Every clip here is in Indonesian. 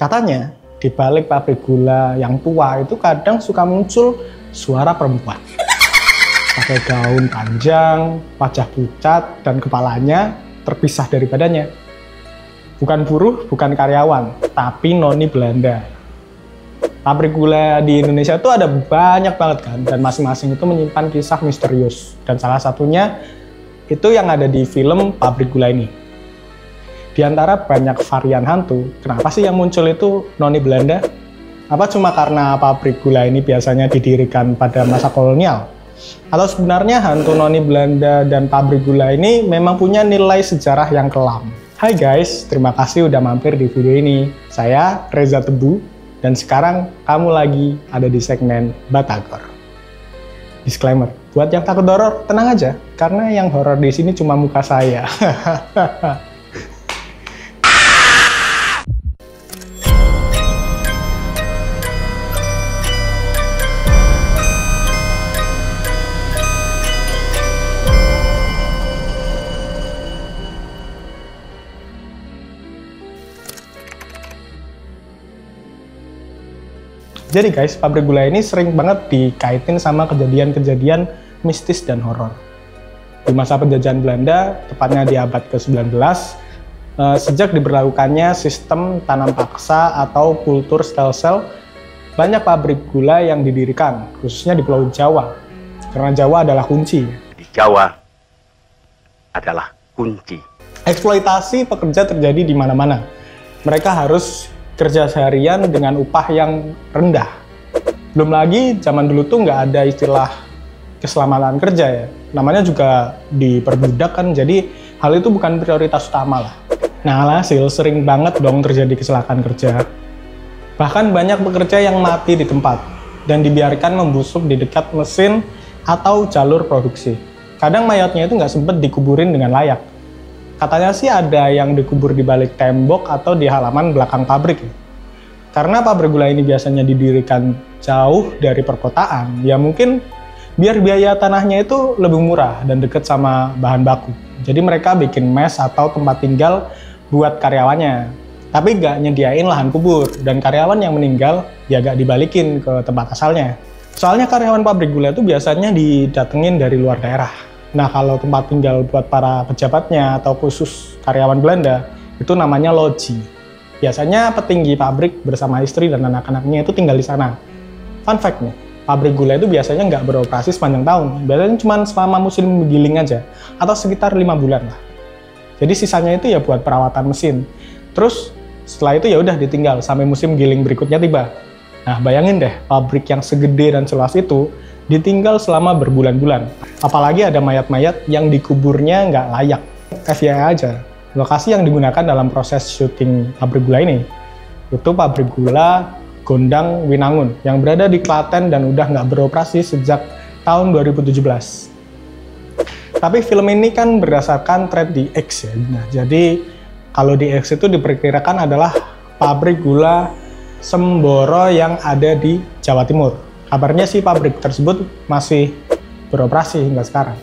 Katanya, di balik pabrik gula yang tua itu kadang suka muncul suara perempuan. Pakai gaun panjang, wajah pucat, dan kepalanya terpisah dari badannya. Bukan buruh, bukan karyawan, tapi noni Belanda. Pabrik gula di Indonesia itu ada banyak banget kan, dan masing-masing itu menyimpan kisah misterius. Dan salah satunya itu yang ada di film Pabrik Gula ini. Di antara banyak varian hantu, kenapa sih yang muncul itu noni Belanda? Apa cuma karena pabrik gula ini biasanya didirikan pada masa kolonial? Atau sebenarnya hantu noni Belanda dan pabrik gula ini memang punya nilai sejarah yang kelam? Hai guys, terima kasih udah mampir di video ini. Saya Reza Tebu, dan sekarang kamu lagi ada di segmen Batagor. Disclaimer, buat yang takut horor, tenang aja, karena yang horor di sini cuma muka saya. Jadi guys, pabrik gula ini sering banget dikaitin sama kejadian-kejadian mistis dan horor. Di masa penjajahan Belanda, tepatnya di abad ke-19, sejak diberlakukannya sistem tanam paksa atau kultur stelsel, banyak pabrik gula yang didirikan, khususnya di Pulau Jawa. Karena Jawa adalah kunci. Di Jawa adalah kunci. Eksploitasi pekerja terjadi di mana-mana. Mereka harus kerja seharian dengan upah yang rendah. Belum lagi zaman dulu tuh nggak ada istilah keselamatan kerja ya. Namanya juga diperbudak kan, jadi hal itu bukan prioritas utama lah. Nah alhasil sering banget dong terjadi kecelakaan kerja. Bahkan banyak pekerja yang mati di tempat dan dibiarkan membusuk di dekat mesin atau jalur produksi. Kadang mayatnya itu nggak sempet dikuburin dengan layak. Katanya sih ada yang dikubur di balik tembok atau di halaman belakang pabrik. Karena pabrik gula ini biasanya didirikan jauh dari perkotaan, ya mungkin biar biaya tanahnya itu lebih murah dan deket sama bahan baku. Jadi mereka bikin mes atau tempat tinggal buat karyawannya. Tapi nggak nyediain lahan kubur, dan karyawan yang meninggal ya nggak dibalikin ke tempat asalnya. Soalnya karyawan pabrik gula itu biasanya didatengin dari luar daerah. Nah, kalau tempat tinggal buat para pejabatnya atau khusus karyawan Belanda, itu namanya loji. Biasanya petinggi pabrik bersama istri dan anak-anaknya itu tinggal di sana. Fun fact nih, pabrik gula itu biasanya nggak beroperasi sepanjang tahun. Biasanya cuma selama musim giling aja, atau sekitar 5 bulan lah. Jadi sisanya itu ya buat perawatan mesin. Terus setelah itu ya udah ditinggal sampai musim giling berikutnya tiba. Nah, bayangin deh, pabrik yang segede dan seluas itu ditinggal selama berbulan-bulan. Apalagi ada mayat-mayat yang dikuburnya nggak layak. FYI aja, lokasi yang digunakan dalam proses syuting pabrik gula ini itu pabrik gula Gondang Winangun yang berada di Klaten dan udah nggak beroperasi sejak tahun 2017. Tapi film ini kan berdasarkan thread di X ya. Nah, jadi kalau di X itu diperkirakan adalah pabrik gula Semboro yang ada di Jawa Timur. Kabarnya sih pabrik tersebut masih beroperasi hingga sekarang.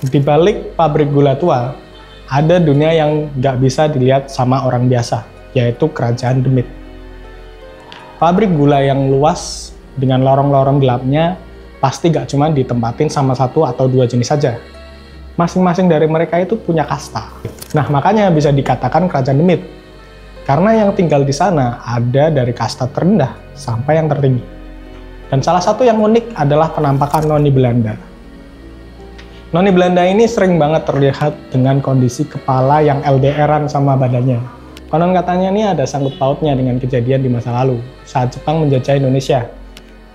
Di balik pabrik gula tua, ada dunia yang nggak bisa dilihat sama orang biasa, yaitu Kerajaan Demit. Pabrik gula yang luas dengan lorong-lorong gelapnya pasti nggak cuma ditempatin sama satu atau dua jenis saja. Masing-masing dari mereka itu punya kasta. Nah, makanya bisa dikatakan Kerajaan Demit. Karena yang tinggal di sana ada dari kasta terendah sampai yang tertinggi. Dan salah satu yang unik adalah penampakan noni Belanda. Noni Belanda ini sering banget terlihat dengan kondisi kepala yang LDR-an sama badannya. Konon katanya ini ada sangkut pautnya dengan kejadian di masa lalu, saat Jepang menjajah Indonesia.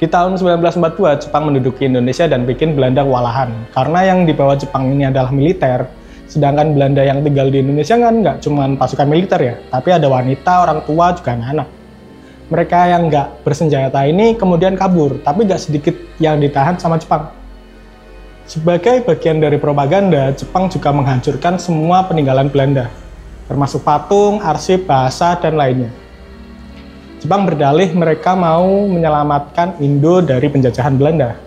Di tahun 1942, Jepang menduduki Indonesia dan bikin Belanda kewalahan. Karena yang dibawa Jepang ini adalah militer, sedangkan Belanda yang tinggal di Indonesia kan nggak cuma pasukan militer ya, tapi ada wanita, orang tua, juga anak-anak. Mereka yang nggak bersenjata ini kemudian kabur, tapi nggak sedikit yang ditahan sama Jepang. Sebagai bagian dari propaganda, Jepang juga menghancurkan semua peninggalan Belanda, termasuk patung, arsip, bahasa, dan lainnya. Jepang berdalih mereka mau menyelamatkan Indo dari penjajahan Belanda.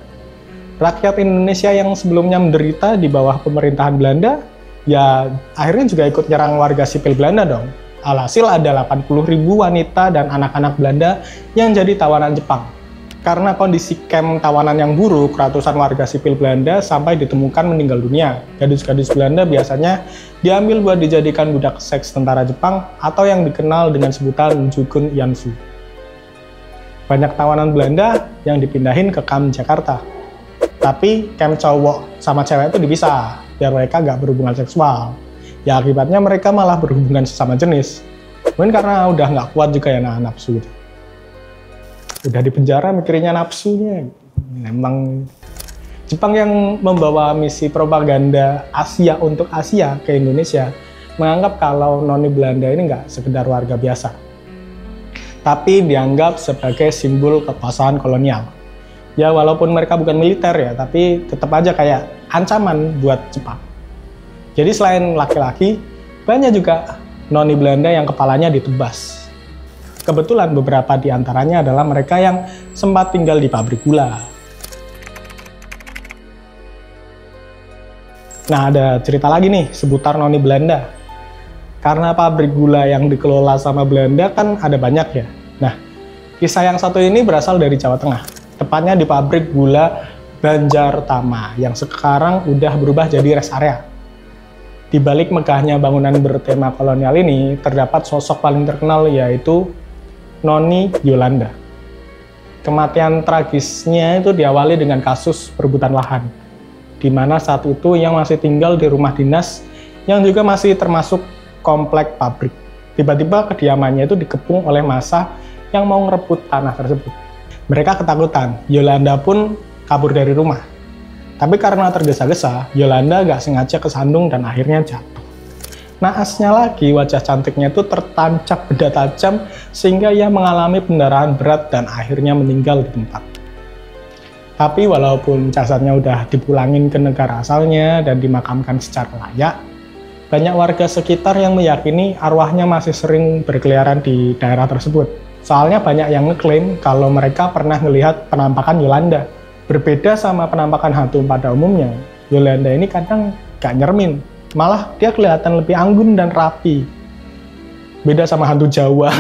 Rakyat Indonesia yang sebelumnya menderita di bawah pemerintahan Belanda ya akhirnya juga ikut nyerang warga sipil Belanda dong. Alhasil ada 80.000 wanita dan anak-anak Belanda yang jadi tawanan Jepang. Karena kondisi kamp tawanan yang buruk, ratusan warga sipil Belanda sampai ditemukan meninggal dunia. Gadis-gadis Belanda biasanya diambil buat dijadikan budak seks tentara Jepang atau yang dikenal dengan sebutan Jukun Yanfu. Banyak tawanan Belanda yang dipindahin ke kamp Jakarta. Tapi kamp cowok sama cewek itu dipisah, biar mereka nggak berhubungan seksual. Ya akibatnya mereka malah berhubungan sesama jenis. Mungkin karena udah nggak kuat juga ya nahan nafsu gitu. Udah di penjara mikirnya nafsunya. Memang Jepang yang membawa misi propaganda Asia untuk Asia ke Indonesia menganggap kalau noni Belanda ini nggak sekedar warga biasa, tapi dianggap sebagai simbol kekuasaan kolonial. Ya walaupun mereka bukan militer ya, tapi tetap aja kayak ancaman buat Jepang. Jadi selain laki-laki, banyak juga noni Belanda yang kepalanya ditebas. Kebetulan beberapa di antaranya adalah mereka yang sempat tinggal di pabrik gula. Nah, ada cerita lagi nih seputar noni Belanda. Karena pabrik gula yang dikelola sama Belanda kan ada banyak ya. Nah, kisah yang satu ini berasal dari Jawa Tengah. Tepatnya di pabrik gula Banjartama yang sekarang udah berubah jadi rest area. Di balik megahnya bangunan bertema kolonial ini, terdapat sosok paling terkenal yaitu Noni Yolanda. Kematian tragisnya itu diawali dengan kasus perebutan lahan, di mana saat itu yang masih tinggal di rumah dinas yang juga masih termasuk komplek pabrik. Tiba-tiba kediamannya itu dikepung oleh massa yang mau ngerebut tanah tersebut. Mereka ketakutan, Yolanda pun kabur dari rumah. Tapi karena tergesa-gesa, Yolanda gak sengaja kesandung dan akhirnya jatuh. Naasnya lagi, wajah cantiknya itu tertancap benda tajam sehingga ia mengalami pendarahan berat dan akhirnya meninggal di tempat. Tapi walaupun jasadnya udah dipulangin ke negara asalnya dan dimakamkan secara layak, banyak warga sekitar yang meyakini arwahnya masih sering berkeliaran di daerah tersebut. Soalnya banyak yang ngeklaim kalau mereka pernah melihat penampakan Yolanda. Berbeda sama penampakan hantu pada umumnya, Yolanda ini kadang gak nyermin. Malah dia kelihatan lebih anggun dan rapi. Beda sama hantu Jawa.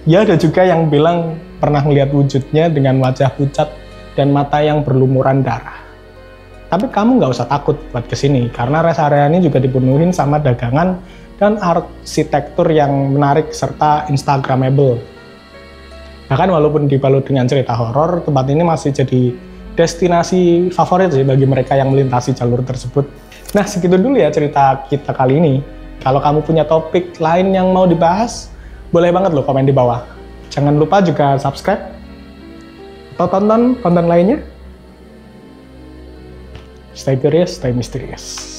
Ya ada juga yang bilang pernah melihat wujudnya dengan wajah pucat dan mata yang berlumuran darah. Tapi kamu nggak usah takut buat kesini, karena rest area ini juga dipenuhin sama dagangan dan arsitektur yang menarik serta instagramable. Bahkan walaupun dibalut dengan cerita horor, tempat ini masih jadi destinasi favorit sih bagi mereka yang melintasi jalur tersebut. Nah, segitu dulu ya cerita kita kali ini. Kalau kamu punya topik lain yang mau dibahas, boleh banget loh komen di bawah. Jangan lupa juga subscribe atau tonton konten lainnya. Stay curious, stay mysterious.